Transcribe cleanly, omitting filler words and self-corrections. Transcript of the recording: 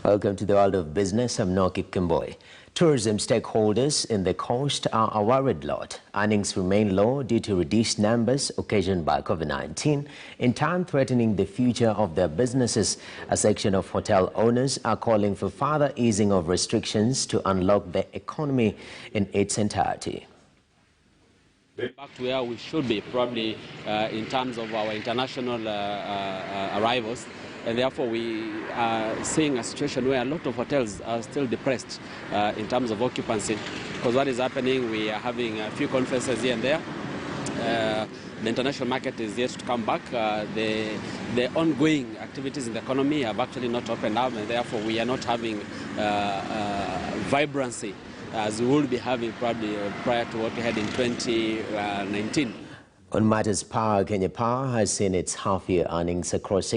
Welcome to the world of business. I'm Noki Kimboy. Tourism stakeholders in the coast are a worried lot. Earnings remain low due to reduced numbers occasioned by COVID-19, in turn threatening the future of their businesses. A section of hotel owners are calling for further easing of restrictions to unlock the economy in its entirety. Back to where we should be, probably in terms of our international arrivals. And therefore, we are seeing a situation where a lot of hotels are still depressed in terms of occupancy. Because what is happening, we are having a few conferences here and there. The international market is yet to come back. The ongoing activities in the economy have actually not opened up, and therefore we are not having vibrancy as we will be having probably prior to what we had in 2019. On matters power, Kenya Power has seen its half-year earnings across 6